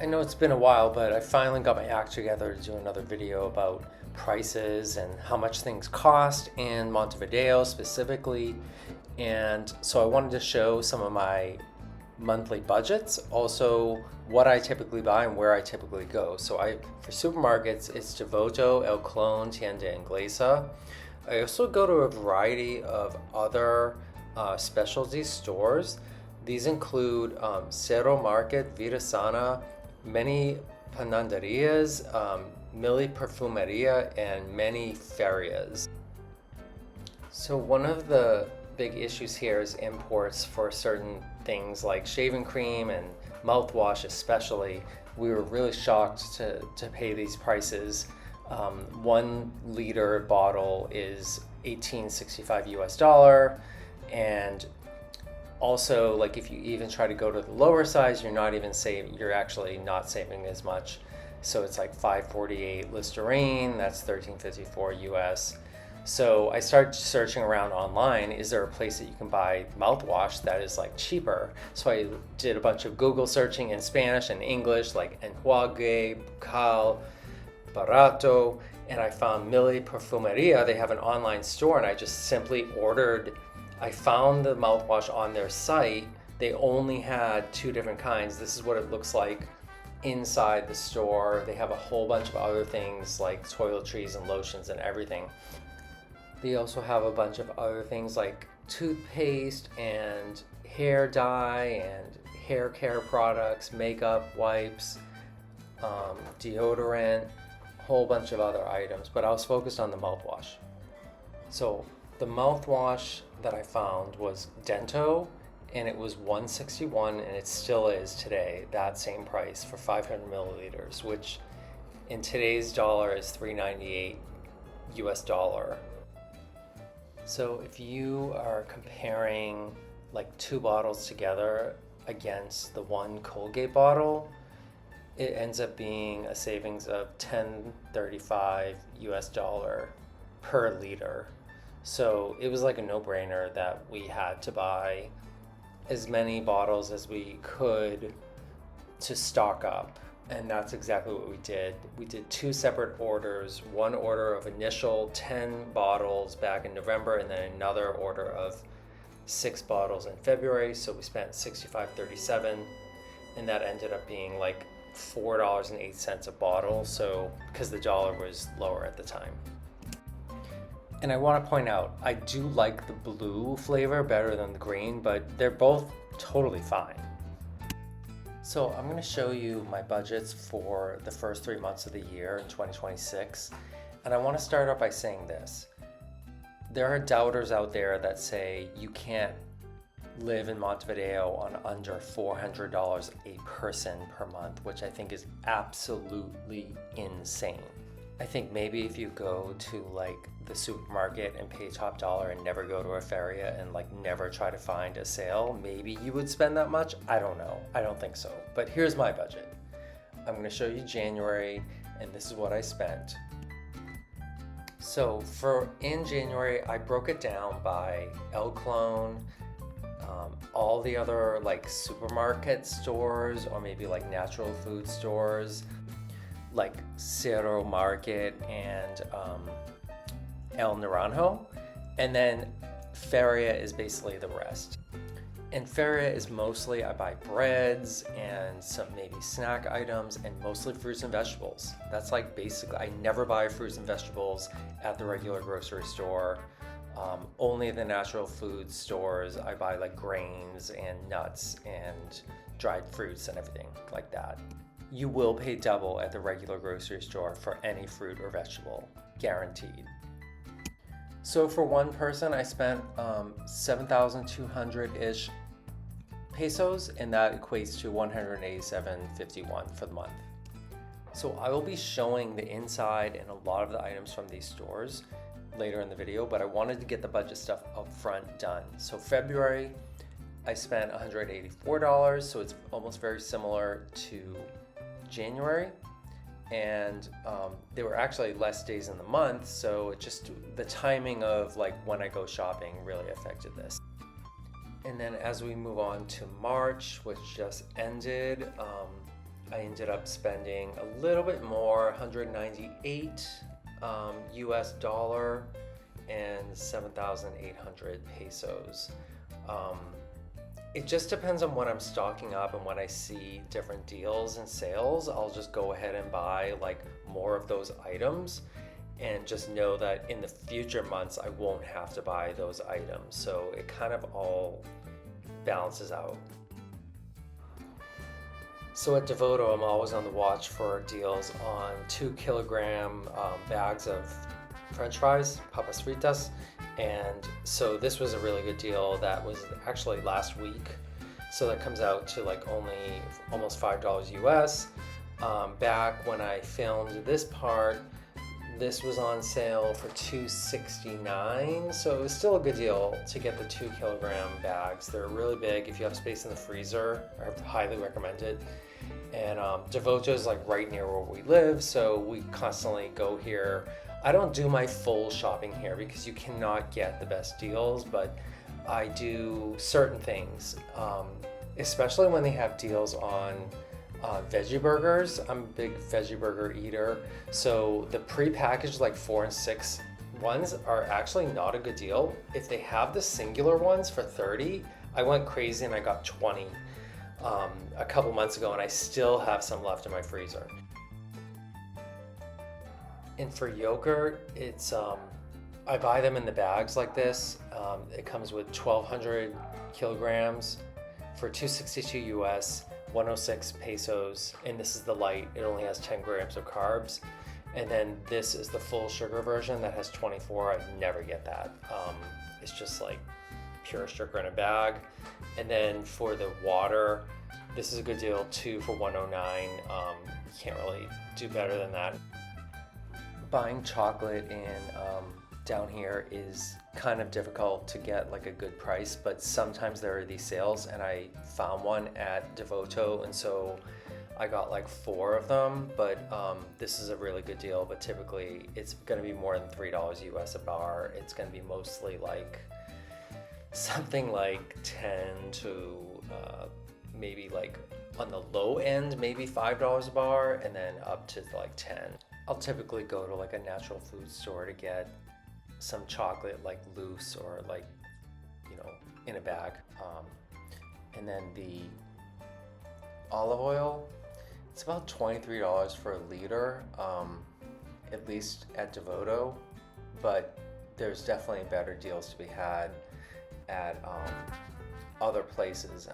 I know it's been a while, but I finally got my act together to do another video about prices and how much things cost in Montevideo specifically. And so I wanted to show some of my monthly budgets, also what I typically buy and where I typically go. So for supermarkets, it's Devoto, El Clon, Tienda Inglesa. I also go to a variety of other specialty stores. These include Cero Market, Vida Sana, many panaderias, Mily Perfumería, and many ferias. So one of the big issues here is imports for certain things like shaving cream and mouthwash especially. We were really shocked to pay these prices. 1 liter bottle is $18.65 US, and also, like, if you even try to go to the lower size, you're actually not saving as much. So it's like $5.48 Listerine, that's $13.54 US. So I started searching around online. Is there a place that you can buy mouthwash that is like cheaper? So I did a bunch of Google searching in Spanish and English, like Enjuague Bucal, barato, and I found Mily Perfumería. They have an online store, and I just simply ordered. I found the mouthwash on their site. They only had 2 different kinds. This is what it looks like inside the store. They have a whole bunch of other things like toiletries and lotions and everything. They also have a bunch of other things like toothpaste and hair dye and hair care products, makeup, wipes, deodorant, a whole bunch of other items, but I was focused on the mouthwash. So the mouthwash that I found was Dento, and it was $161, and it still is today, that same price for 500 milliliters, which in today's dollar is $3.98 US. So if you are comparing like 2 bottles together against the 1 Colgate bottle, it ends up being a savings of $10.35 US per liter. So it was like a no-brainer that we had to buy as many bottles as we could to stock up. And that's exactly what we did. We did 2 separate orders, one order of initial 10 bottles back in November, and then another order of 6 bottles in February. So we spent $65.37, and that ended up being like $4.08 a bottle. So because the dollar was lower at the time. And I want to point out, I do like the blue flavor better than the green, but they're both totally fine. So I'm going to show you my budgets for the first 3 months of the year in 2026. And I want to start off by saying this. There are doubters out there that say you can't live in Montevideo on under $400 a person per month, which I think is absolutely insane. I think maybe if you go to like the supermarket and pay top dollar and never go to a feria and like never try to find a sale, maybe you would spend that much. I don't know. I don't think so. But here's my budget. I'm going to show you January, and this is what I spent. So in January, I broke it down by El Clon, all the other like supermarket stores, or maybe like natural food stores, like Cero Market and El Naranjo, and then feria is basically the rest. And feria is mostly I buy breads and some maybe snack items and mostly fruits and vegetables. That's like basically, I never buy fruits and vegetables at the regular grocery store. Only the natural food stores I buy like grains and nuts and dried fruits and everything like that. You will pay double at the regular grocery store for any fruit or vegetable, guaranteed. So for one person, I spent 7,200-ish pesos, and that equates to $187.51 for the month. So I will be showing the inside and a lot of the items from these stores later in the video, but I wanted to get the budget stuff up front done. So February, I spent $184, so it's almost very similar to January, and there were actually less days in the month, so it just the timing of like when I go shopping really affected this. And then as we move on to March, which just ended, I ended up spending a little bit more, 198 US dollar and 7,800 pesos. It just depends on when I'm stocking up, and when I see different deals and sales, I'll just go ahead and buy like more of those items, and just know that in the future months I won't have to buy those items. So it kind of all balances out. So at Devoto, I'm always on the watch for deals on 2 kilogram bags of French fries, papas fritas. And so this was a really good deal. That was actually last week. So that comes out to like only almost $5 US. Back when I filmed this part, this was on sale for $2.69. So it was still a good deal to get the 2 kilogram bags. They're really big. If you have space in the freezer, I highly recommend it. And Devoto is like right near where we live, so we constantly go here. I don't do my full shopping here because you cannot get the best deals, but I do certain things, especially when they have deals on veggie burgers. I'm a big veggie burger eater, so the pre-packaged like 4 and 6 ones are actually not a good deal. If they have the singular ones for 30, I went crazy and I got 20 a couple months ago, and I still have some left in my freezer. And for yogurt, it's I buy them in the bags like this. It comes with 1,200 kilograms for $2.62 US, 106 pesos, and this is the light. It only has 10 grams of carbs. And then this is the full sugar version that has 24. I never get that. It's just like pure sugar in a bag. And then for the water, this is a good deal too for 109. You can't really do better than that. Buying chocolate in down here is kind of difficult to get like a good price, but sometimes there are these sales, and I found one at Devoto, and so I got like 4 of them. But this is a really good deal, but typically it's going to be more than $3 US a bar. It's going to be mostly like something like 10 to maybe like on the low end, maybe $5 a bar, and then up to like 10. I'll typically go to like a natural food store to get some chocolate like loose or like, you know, in a bag. And then the olive oil, it's about $23 for a liter, at least at Devoto, but there's definitely better deals to be had at other places.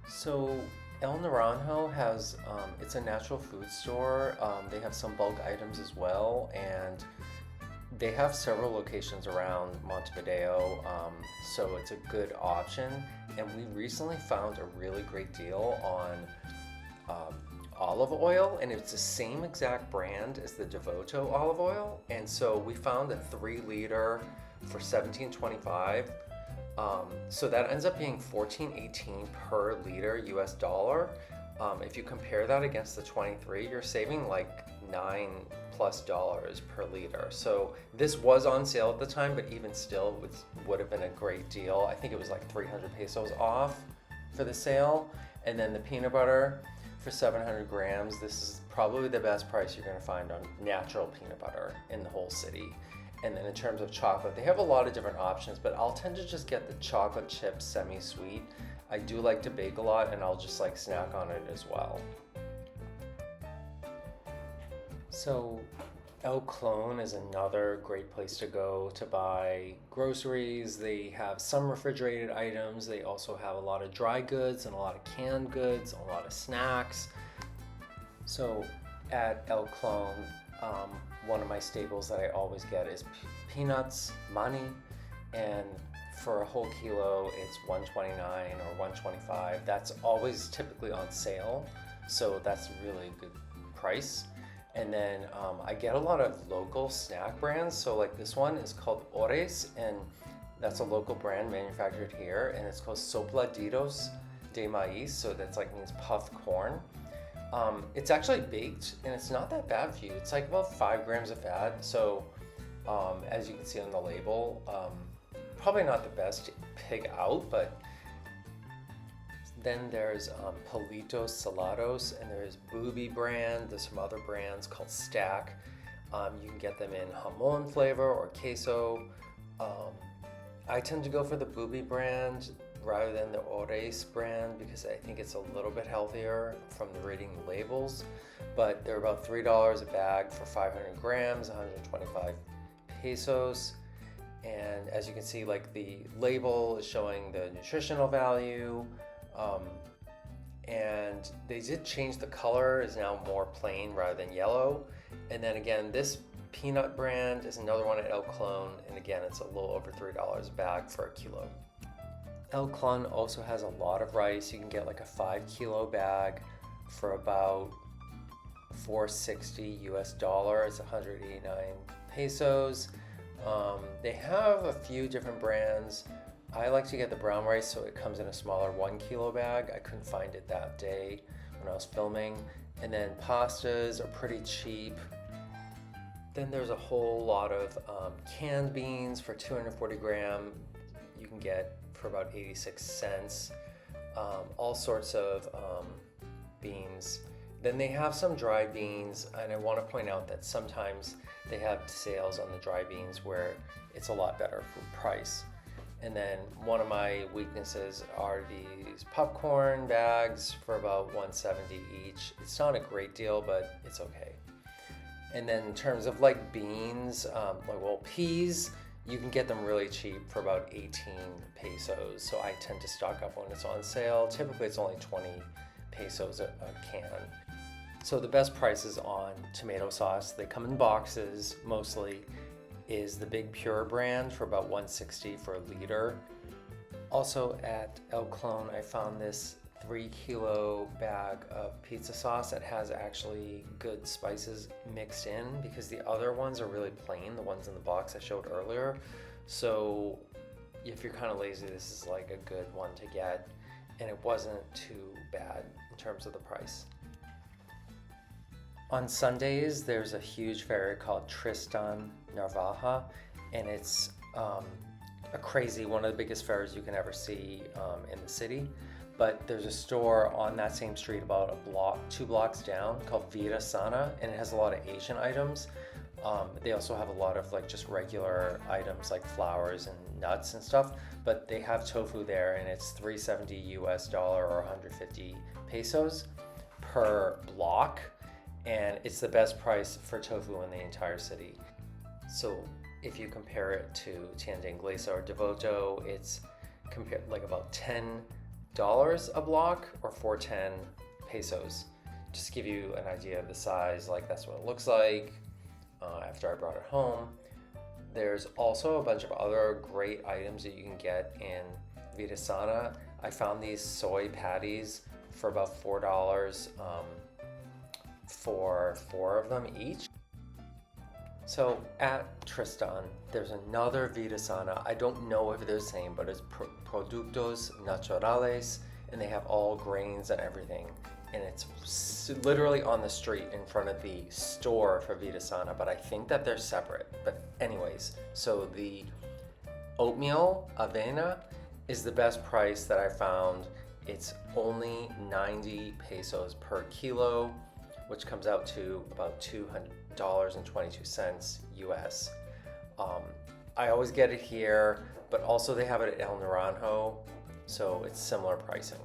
So El Naranjo has, it's a natural food store. They have some bulk items as well, and they have several locations around Montevideo, so it's a good option. And we recently found a really great deal on olive oil, and it's the same exact brand as the Devoto olive oil. And so we found a 3 liter for $17.25. So that ends up being $14.18 per liter US dollar. If you compare that against the 23, you're saving like $9+ per liter. So this was on sale at the time, but even still would have been a great deal. I think it was like 300 pesos off for the sale. And then the peanut butter for 700 grams. This is probably the best price you're going to find on natural peanut butter in the whole city. And then in terms of chocolate, they have a lot of different options, but I'll tend to just get the chocolate chip semi-sweet. I do like to bake a lot, and I'll just like snack on it as well. So El Clon is another great place to go to buy groceries. They have some refrigerated items. They also have a lot of dry goods and a lot of canned goods, a lot of snacks. So at El Clon, one of my staples that I always get is peanuts, mani, and for a whole kilo it's $1.29 or $1.25. That's always typically on sale, so that's really a good price. And then I get a lot of local snack brands. So like this one is called Ores, and that's a local brand manufactured here, and it's called Sopladitos de Maiz, so that's like means puffed corn. It's actually baked, and it's not that bad for you. It's like about 5 grams of fat. So as you can see on the label, probably not the best to pick out, but Then there's Palitos Salados, and there's Booby brand. There's some other brands called Stack. You can get them in jamon flavor or queso. I tend to go for the Booby brand rather than the Ores brand because I think it's a little bit healthier from the reading the labels. But they're about $3 a bag for 500 grams, 125 pesos. And as you can see, like the label is showing the nutritional value. And they did change the color, is now more plain rather than yellow. And then again, this peanut brand is another one at El Clon, and again, it's a little over $3 a bag for a kilo. El Clon also has a lot of rice. You can get like a 5-kilo bag for about $4.60 US, 189 pesos. They have a few different brands. I like to get the brown rice so it comes in a smaller 1-kilo bag. I couldn't find it that day when I was filming. And then pastas are pretty cheap. Then there's a whole lot of canned beans for 240 gram. You can get for about 86 cents. All sorts of beans. Then they have some dry beans, and I want to point out that sometimes they have sales on the dry beans where it's a lot better for price. And then one of my weaknesses are these popcorn bags for about $1.70 each. It's not a great deal, but it's okay. And then in terms of like beans, peas, you can get them really cheap for about 18 pesos. So I tend to stock up when it's on sale. Typically it's only 20 pesos a can. So the best prices on tomato sauce, they come in boxes mostly, is the Big Pure brand for about $1.60 for a liter. Also at El Clon, I found this 3-kilo bag of pizza sauce that has actually good spices mixed in, because the other ones are really plain, the ones in the box I showed earlier. So if you're kind of lazy, this is like a good one to get, and it wasn't too bad in terms of the price. On Sundays, there's a huge fair called Tristán Narvaja, and it's a crazy, one of the biggest fairs you can ever see in the city. But there's a store on that same street about 2 blocks down called Vida Sana, and it has a lot of Asian items. They also have a lot of like just regular items like flowers and nuts and stuff, but they have tofu there, and it's $3.70 US or 150 pesos per block. And it's the best price for tofu in the entire city. So if you compare it to Tienda Inglesa or Devoto, it's like about $10 a block or 410 pesos. Just to give you an idea of the size, like that's what it looks like after I brought it home. There's also a bunch of other great items that you can get in Vida Sana. I found these soy patties for about $4 for 4 of them each. So at Tristán, there's another Vida Sana. I don't know if they're the same, but it's Productos Naturales, and they have all grains and everything. And it's literally on the street in front of the store for Vida Sana, but I think that they're separate. But anyways, so the oatmeal avena is the best price that I found. It's only 90 pesos per kilo, which comes out to about $200.22 US. I always get it here, but also they have it at El Naranjo, so it's similar pricing.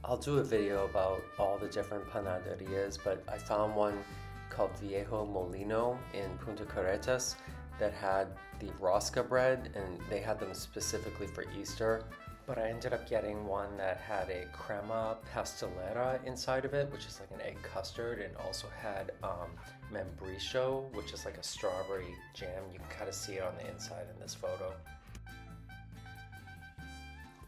I'll do a video about all the different panaderias, but I found one called Viejo Molino in Punta Carretas that had the rosca bread, and they had them specifically for Easter. But I ended up getting one that had a crema pastelera inside of it, which is like an egg custard, and also had membrillo, which is like a strawberry jam. You can kind of see it on the inside in this photo.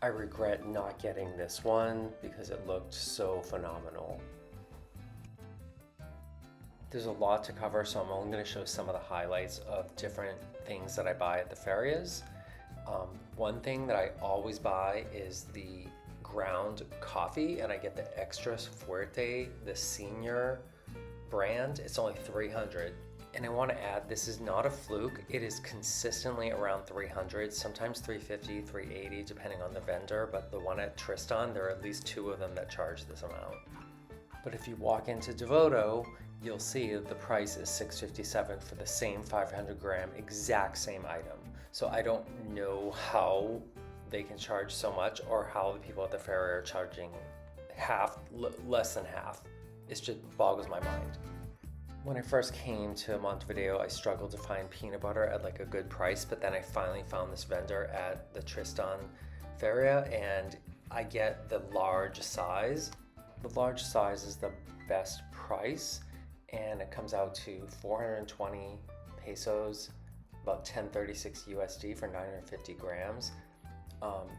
I regret not getting this one because it looked so phenomenal. There's a lot to cover, so I'm only going to show some of the highlights of different things that I buy at the ferias. One thing that I always buy is the ground coffee, and I get the Extra Fuerte, the senior brand. It's only 300 And I want to add, this is not a fluke. It is consistently around 300, sometimes 350, 380, depending on the vendor. But the one at Tristán, there are at least 2 of them that charge this amount. But if you walk into Devoto, you'll see that the price is $6.57 for the same 500 gram, exact same item. So I don't know how they can charge so much, or how the people at the fair are charging half, less than half. It just boggles my mind. When I first came to Montevideo, I struggled to find peanut butter at like a good price, but then I finally found this vendor at the Tristán Feria, and I get the large size. The large size is the best price, and it comes out to 420 pesos, about 1036 USD for 950 grams.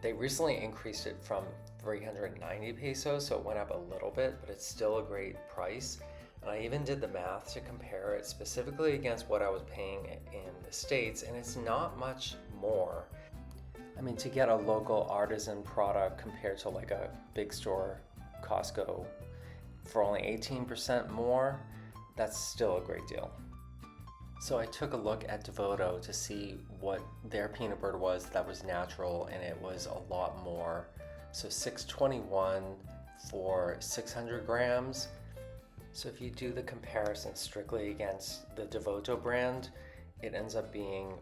They recently increased it from 390 pesos, so it went up a little bit, but it's still a great price. And I even did the math to compare it specifically against what I was paying in the States, and it's not much more. I mean, to get a local artisan product compared to like a big store, Costco, for only 18% more, that's still a great deal. So I took a look at Devoto to see what their peanut butter was that was natural, and it was a lot more. So $6.21 for 600 grams. So if you do the comparison strictly against the Devoto brand, it ends up being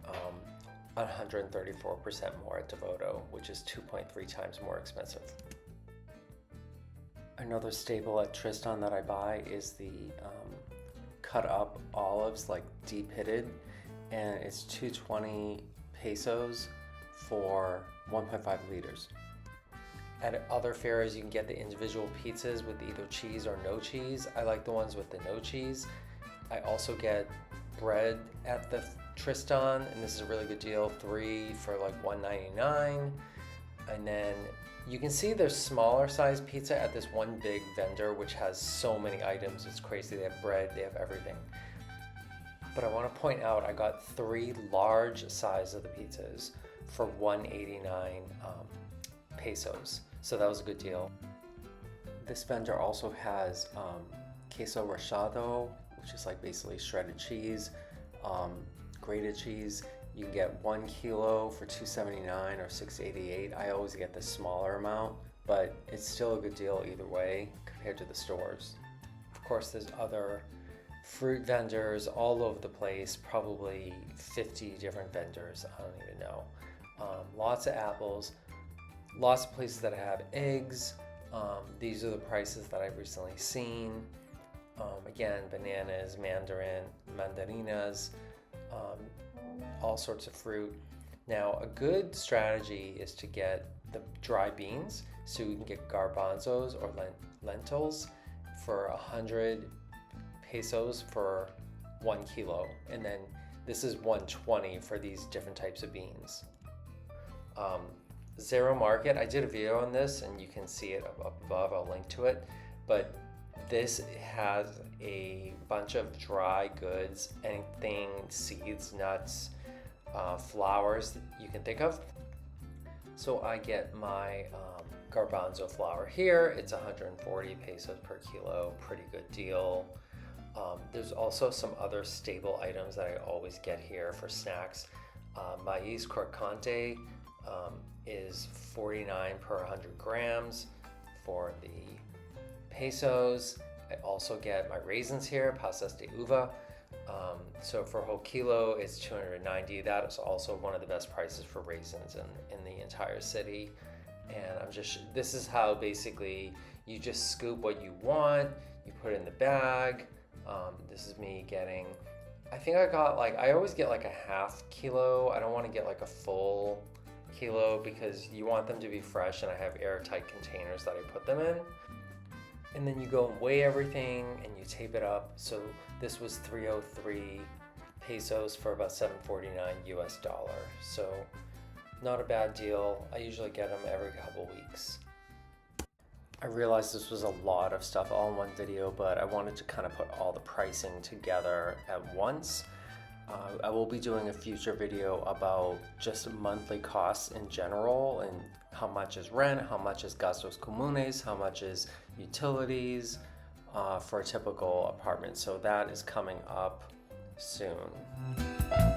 134% more at Devoto, which is 2.3 times more expensive. Another staple at Tristán that I buy is the cut up olives, like deep pitted, and it's 220 pesos for 1.5 liters. At other fairs, you can get the individual pizzas with either cheese or no cheese. I like the ones with the no cheese. I also get bread at the Tristán, and this is a really good deal, 3 for like $1.99. And then you can see there's smaller size pizza at this one big vendor, which has so many items. It's crazy. They have bread, they have everything. But I want to point out, I got 3 large size of the pizzas for 189 pesos. So that was a good deal. This vendor also has queso rallado, which is like basically shredded cheese, grated cheese. You can get 1 kilo for $2.79 or $6.88. I always get the smaller amount, but it's still a good deal either way compared to the stores. Of course, there's other fruit vendors all over the place, probably 50 different vendors, I don't even know. Lots of apples, lots of places that have eggs. These are the prices that I've recently seen. Again, bananas, mandarinas, all sorts of fruit. Now, a good strategy is to get the dry beans, so you can get garbanzos or lentils for 100 pesos for 1 kilo, and then this is 120 for these different types of beans. Zero Market, I did a video on this and you can see it up above, I'll link to it, but this has a bunch of dry goods, anything, seeds, nuts, flours that you can think of. So I get my garbanzo flour here. It's 140 pesos per kilo, pretty good deal. There's also some other staple items that I always get here for snacks. Maiz Crocante is 49 per 100 grams for the pesos. I also get my raisins here, Pasas de Uva. So for a whole kilo, it's 290. That is also one of the best prices for raisins in the entire city. And this is how basically you just scoop what you want, you put it in the bag. This is me getting, I think I got I always get like a half kilo. I don't want to get like a full kilo because you want them to be fresh, and I have airtight containers that I put them in. And then you go and weigh everything and you tape it up. So this was 303 pesos for about $7.49 US dollar. So not a bad deal. I usually get them every couple weeks. I realized this was a lot of stuff all in one video, but I wanted to kind of put all the pricing together at once. I will be doing a future video about just monthly costs in general, and how much is rent, how much is gastos comunes, how much is utilities for a typical apartment. So that is coming up soon.